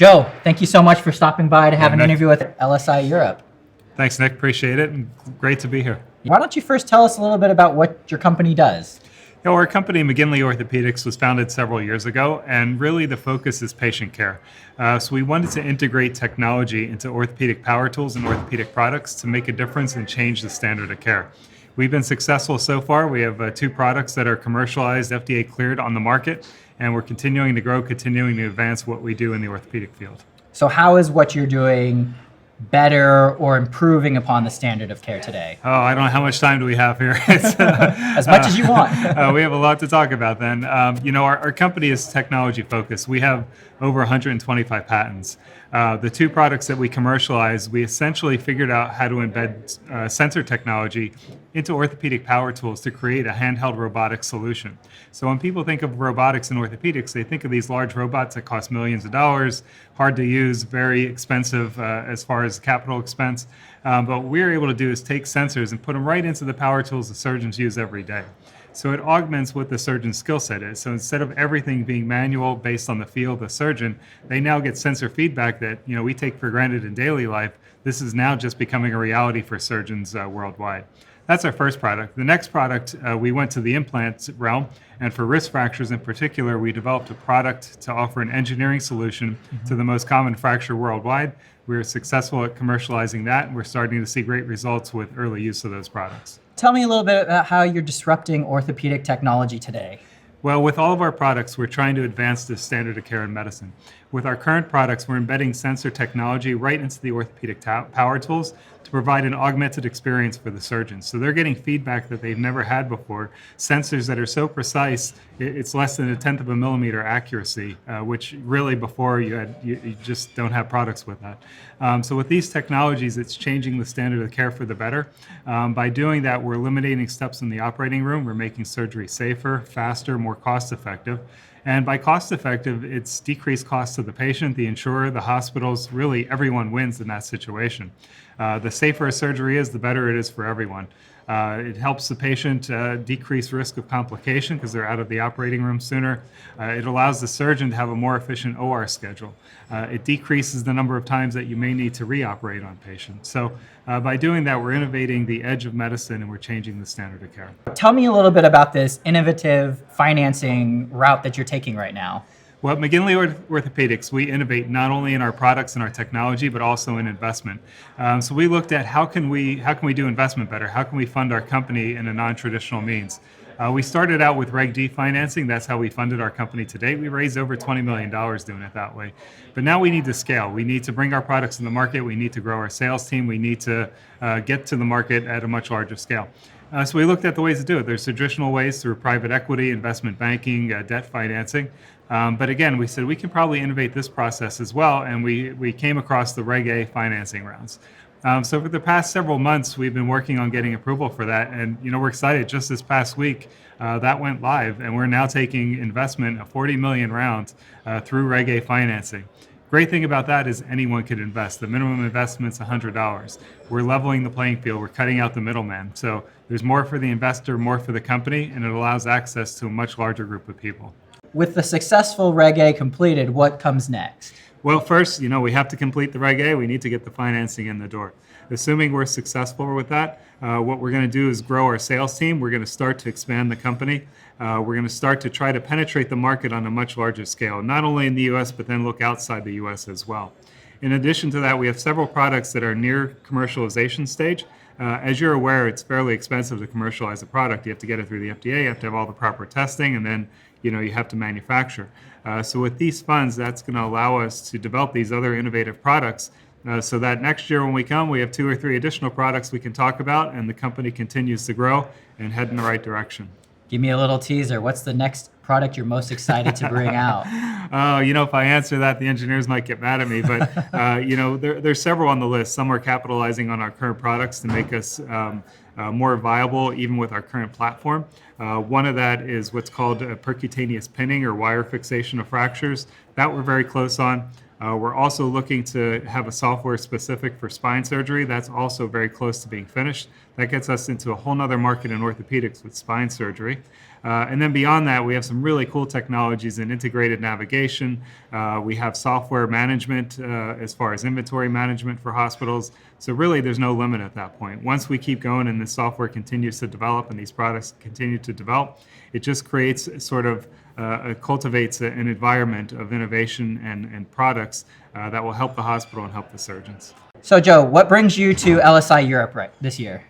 Joe, thank you so much for stopping by to have an Nick. interview with LSI Europe. Thanks, Nick. Appreciate it. And great to be here. Why don't you first tell us a little bit about what your company does? Our company, McGinley Orthopedics, was founded several years ago, and really the focus is patient care. So we wanted to integrate technology into orthopedic power tools and orthopedic products to make a difference and change the standard of care. We've been successful so far. We have 2 products that are commercialized, FDA cleared on the market, and we're continuing to grow, continuing to advance what we do in the orthopedic field. So how is what you're doing better or improving upon the standard of care today? Oh, I don't know how much time do we have here. As much as you want. We have a lot to talk about then. Our company is technology focused. We have over 125 patents. The 2 products that we commercialize, we essentially figured out how to embed sensor technology into orthopedic power tools to create a handheld robotic solution. So when people think of robotics and orthopedics, they think of these large robots that cost millions of dollars, hard to use, very expensive as far as capital expense. But what we're able to do is take sensors and put them right into the power tools the surgeons use every day. So it augments what the surgeon's skill set is. So instead of everything being manual based on the feel of the surgeon, they now get sensor feedback that we take for granted in daily life. This is now just becoming a reality for surgeons worldwide. That's our first product. The next product, we went to the implant realm, and for wrist fractures in particular, we developed a product to offer an engineering solution to the most common fracture worldwide. We were successful at commercializing that, and we're starting to see great results with early use of those products. Tell me a little bit about how you're disrupting orthopedic technology today. Well, with all of our products, we're trying to advance the standard of care in medicine. With our current products, we're embedding sensor technology right into the orthopedic power tools to provide an augmented experience for the surgeons. So they're getting feedback that they've never had before, sensors that are so precise, it's less than 1/10 of a millimeter accuracy, which really before you just don't have products with that. So with these technologies, it's changing the standard of care for the better. By doing that, we're eliminating steps in the operating room. We're making surgery safer, faster, more cost effective. And by cost effective, it's decreased costs to the patient, the insurer, the hospitals, really everyone wins in that situation. The safer a surgery is, the better it is for everyone. It helps the patient decrease risk of complication because they're out of the operating room sooner. It allows the surgeon to have a more efficient OR schedule. It decreases the number of times that you may need to reoperate on patients. So by doing that, we're innovating the edge of medicine and we're changing the standard of care. Tell me a little bit about this innovative financing route that you're taking right now. Well, at McGinley Orthopedics, we innovate not only in our products and our technology, but also in investment. So we looked at how can we do investment better? How can we fund our company in a non-traditional means? We started out with Reg D financing. That's how we funded our company to date. We raised over $20 million doing it that way. But now we need to scale. We need to bring our products to the market. We need to grow our sales team. We need to get to the market at a much larger scale. So we looked at the ways to do it. There's traditional ways through private equity, investment banking, debt financing. But again, we said we can probably innovate this process as well, and we came across the Reg A financing rounds. So for the past several months, we've been working on getting approval for that, and we're excited. Just this past week, that went live, and we're now taking investment, a $40 million round through Reg A financing. Great thing about that is anyone could invest. The minimum investment's $100. We're leveling the playing field. We're cutting out the middleman. So there's more for the investor, more for the company, and it allows access to a much larger group of people. With the successful Reg A completed, what comes next? Well, first, we have to complete the Reg A. We need to get the financing in the door. Assuming we're successful with that, what we're going to do is grow our sales team. We're going to start to expand the company. We're going to start to try to penetrate the market on a much larger scale, not only in the U.S., but then look outside the U.S. as well. In addition to that, we have several products that are near commercialization stage. As you're aware, it's fairly expensive to commercialize a product. You have to get it through the FDA, you have to have all the proper testing, and then you have to manufacture. So with these funds, that's going to allow us to develop these other innovative products so that next year when we come, we have 2 or 3 additional products we can talk about, and the company continues to grow and head in the right direction. Give me a little teaser. What's the next product you're most excited to bring out? If I answer that, the engineers might get mad at me. But, there's several on the list. Some are capitalizing on our current products to make us more viable, even with our current platform. One of that is what's called percutaneous pinning or wire fixation of fractures. That we're very close on. We're also looking to have a software specific for spine surgery. That's also very close to being finished. That gets us into a whole nother market in orthopedics with spine surgery. And then beyond that, we have some really cool technologies in integrated navigation. We have software management as far as inventory management for hospitals. So really, there's no limit at that point. Once we keep going and the software continues to develop and these products continue to develop, it just creates sort of cultivates an environment of innovation and products that will help the hospital and help the surgeons. So Joe, what brings you to LSI Europe this year?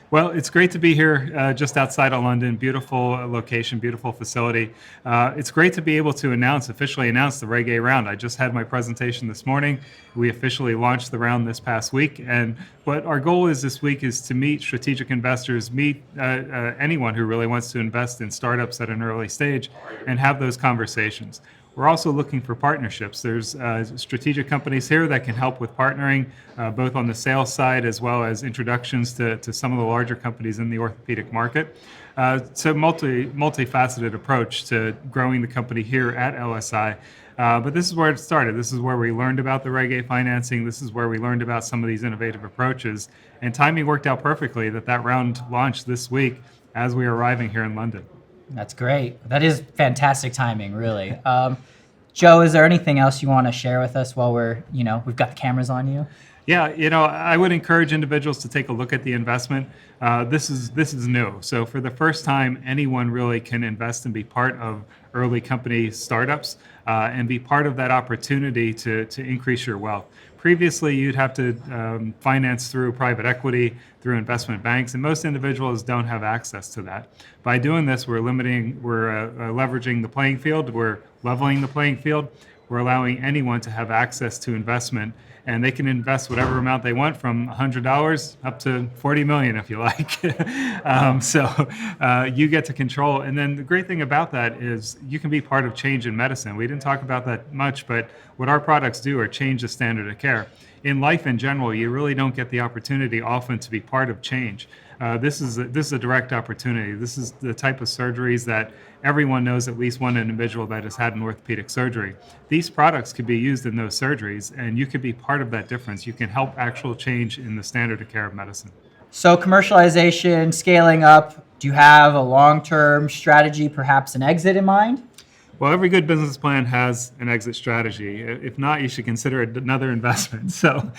Well, it's great to be here just outside of London. Beautiful location, beautiful facility. It's great to be able to officially announce the Reg A round. I just had my presentation this morning. We officially launched the round this past week. And what our goal is this week is to meet strategic investors, meet anyone who really wants to invest in startups at an early stage and have those conversations. We're also looking for partnerships. There's strategic companies here that can help with partnering, both on the sales side as well as introductions to some of the larger companies in the orthopedic market. It's a multifaceted approach to growing the company here at LSI. But this is where it started. This is where we learned about the Reg A financing. This is where we learned about some of these innovative approaches. And timing worked out perfectly that round launched this week as we are arriving here in London. That's great. That is fantastic timing, really. Joe, is there anything else you want to share with us while we've got the cameras on you? Yeah, I would encourage individuals to take a look at the investment. This is new. So for the first time, anyone really can invest and be part of early company startups and be part of that opportunity to increase your wealth. Previously, you'd have to finance through private equity, through investment banks, and most individuals don't have access to that. By doing this, we're leveraging the playing field, we're leveling the playing field, we're allowing anyone to have access to investment, and they can invest whatever amount they want, from $100 up to $40 million if you like. So you get to control. And then the great thing about that is you can be part of change in medicine. We didn't talk about that much, but what our products do are change the standard of care. In life in general, you really don't get the opportunity often to be part of change. This is a direct opportunity. This is the type of surgeries that everyone knows at least one individual that has had an orthopedic surgery. These products could be used in those surgeries, and you could be part of that difference. You can help actual change in the standard of care of medicine. So commercialization, scaling up, do you have a long-term strategy, perhaps an exit in mind? Well, every good business plan has an exit strategy. If not, you should consider it another investment. So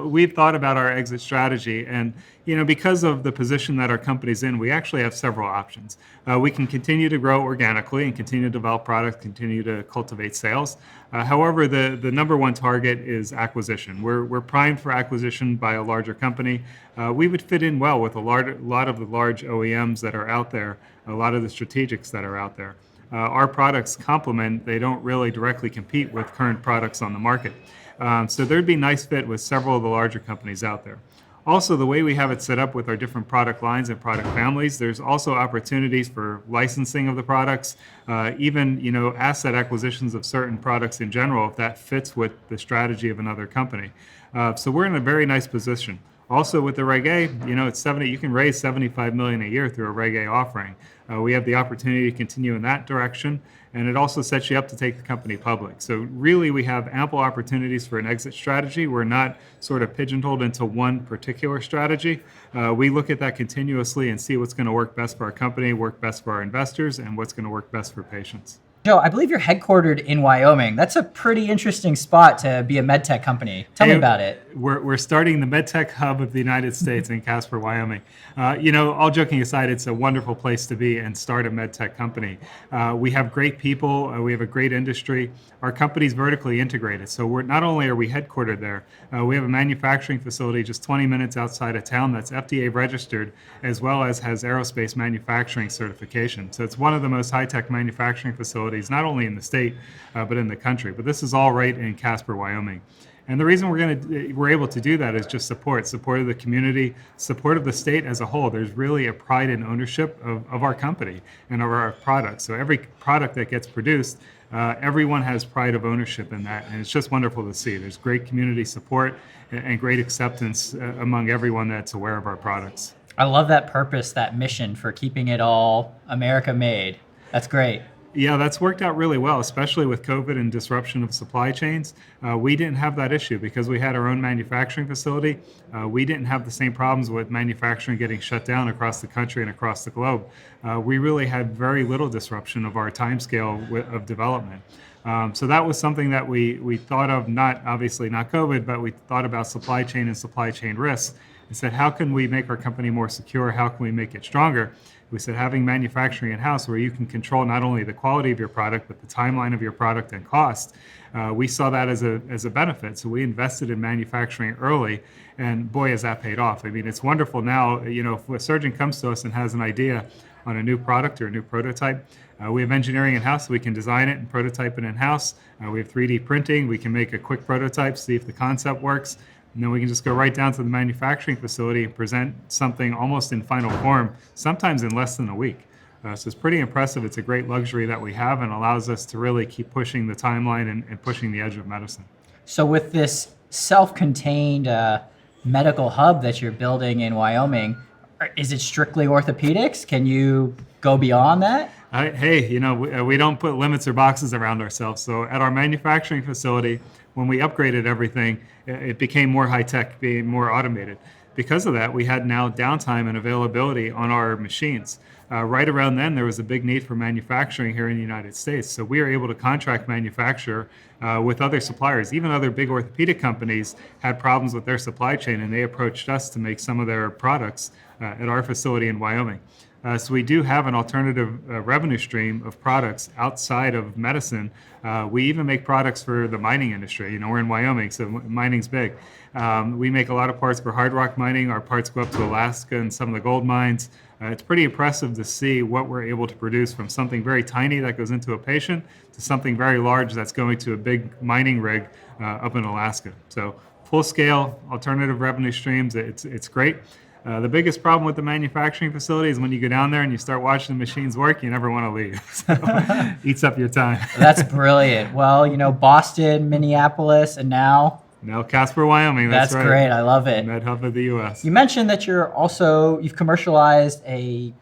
we've thought about our exit strategy, and because of the position that our company's in, we actually have several options. We can continue to grow organically and continue to develop products, continue to cultivate sales. However, the number one target is acquisition. We're primed for acquisition by a larger company. We would fit in well with a lot of the large OEMs that are out there, a lot of the strategics that are out there. Our products complement, they don't really directly compete with current products on the market. So there'd be a nice fit with several of the larger companies out there. Also, the way we have it set up with our different product lines and product families, there's also opportunities for licensing of the products, even asset acquisitions of certain products in general, if that fits with the strategy of another company. So we're in a very nice position. Also, with the Reg A, it's you can raise $75 million a year through a Reg A offering. We have the opportunity to continue in that direction, and it also sets you up to take the company public. So really, we have ample opportunities for an exit strategy. We're not sort of pigeonholed into one particular strategy. We look at that continuously and see what's going to work best for our company, work best for our investors, and what's going to work best for patients. Joe, I believe you're headquartered in Wyoming. That's a pretty interesting spot to be a medtech company. Tell me about it. We're starting the medtech hub of the United States in Casper, Wyoming. All joking aside, it's a wonderful place to be and start a medtech company. We have great people. We have a great industry. Our company's vertically integrated. So not only are we headquartered there, we have a manufacturing facility just 20 minutes outside of town that's FDA registered, as well as has aerospace manufacturing certification. So it's one of the most high-tech manufacturing facilities, not only in the state, but in the country. But this is all right in Casper, Wyoming. And the reason we're able to do that is just support of the community, support of the state as a whole. There's really a pride and ownership of our company and of our products. So every product that gets produced, everyone has pride of ownership in that. And it's just wonderful to see. There's great community support and great acceptance among everyone that's aware of our products. I love that purpose, that mission for keeping it all America made. That's great. Yeah, that's worked out really well, especially with COVID and disruption of supply chains. We didn't have that issue because we had our own manufacturing facility. We didn't have the same problems with manufacturing getting shut down across the country and across the globe. We really had very little disruption of our timescale of development. So that was something that we thought of, not obviously not COVID, but we thought about supply chain and supply chain risks and said, how can we make our company more secure? How can we make it stronger? We said having manufacturing in-house where you can control not only the quality of your product, but the timeline of your product and cost, we saw that as a benefit. So we invested in manufacturing early, and boy, has that paid off. I mean, it's wonderful now, if a surgeon comes to us and has an idea on a new product or a new prototype, we have engineering in-house, so we can design it and prototype it in-house. We have 3D printing. We can make a quick prototype, see if the concept works. And then we can just go right down to the manufacturing facility and present something almost in final form, sometimes in less than a week. So it's pretty impressive. It's a great luxury that we have and allows us to really keep pushing the timeline and pushing the edge of medicine. So with this self-contained medical hub that you're building in Wyoming, is it strictly orthopedics? Can you go beyond that? Hey, we don't put limits or boxes around ourselves. So at our manufacturing facility, when we upgraded everything, it became more high-tech, being more automated. Because of that, we had now downtime and availability on our machines. Right around then, there was a big need for manufacturing here in the United States. So we were able to contract manufacture with other suppliers. Even other big orthopedic companies had problems with their supply chain, and they approached us to make some of their products at our facility in Wyoming. So we do have an alternative revenue stream of products outside of medicine. We even make products for the mining industry. We're in Wyoming, so mining's big. We make a lot of parts for hard rock mining. Our parts go up to Alaska and some of the gold mines. It's pretty impressive to see what we're able to produce from something very tiny that goes into a patient to something very large that's going to a big mining rig up in Alaska. So full scale alternative revenue streams, it's great. The biggest problem with the manufacturing facility is when you go down there and you start watching the machines work, you never want to leave. So eats up your time. That's brilliant. Well, Boston, Minneapolis, and now Casper, Wyoming. That's right. Great. I love it. Med hub of the U.S. You mentioned that you've commercialized a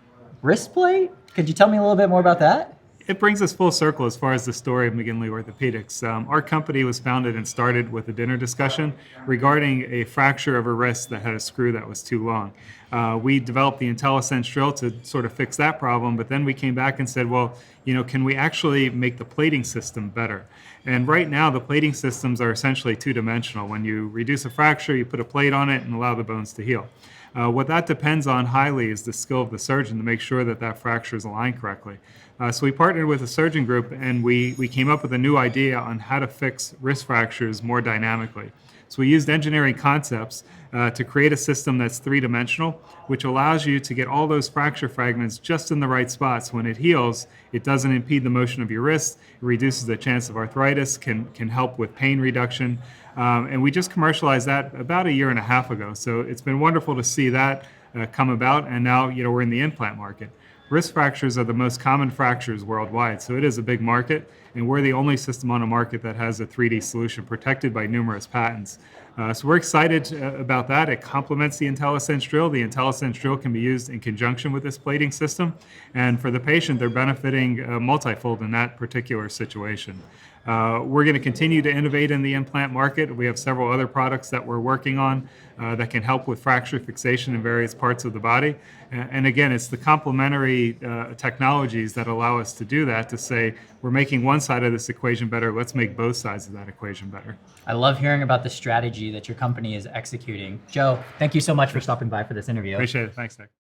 wrist plate. Could you tell me a little bit more about that? It brings us full circle as far as the story of McGinley Orthopedics. Our company was founded and started with a dinner discussion regarding a fracture of a wrist that had a screw that was too long. We developed the IntelliSense drill to sort of fix that problem, but then we came back and said, well, can we actually make the plating system better? And right now, the plating systems are essentially two-dimensional. When you reduce a fracture, you put a plate on it and allow the bones to heal. What that depends on highly is the skill of the surgeon to make sure that fracture is aligned correctly. So we partnered with a surgeon group, and we came up with a new idea on how to fix wrist fractures more dynamically. So we used engineering concepts to create a system that's three-dimensional, which allows you to get all those fracture fragments just in the right spots. When it heals, it doesn't impede the motion of your wrist, it reduces the chance of arthritis, can help with pain reduction. And we just commercialized that about a year and a half ago. So it's been wonderful to see that come about, and now we're in the implant market. Wrist fractures are the most common fractures worldwide, so it is a big market, and we're the only system on the market that has a 3D solution protected by numerous patents. So we're excited about that. It complements the IntelliSense drill. The IntelliSense drill can be used in conjunction with this plating system, and for the patient, they're benefiting multifold in that particular situation. We're going to continue to innovate in the implant market. We have several other products that we're working on that can help with fracture fixation in various parts of the body. And again, it's the complementary technologies that allow us to do that, to say, we're making one side of this equation better, let's make both sides of that equation better. I love hearing about the strategy that your company is executing. Joe, thank you so much for stopping by for this interview. Appreciate it. Thanks, Nick.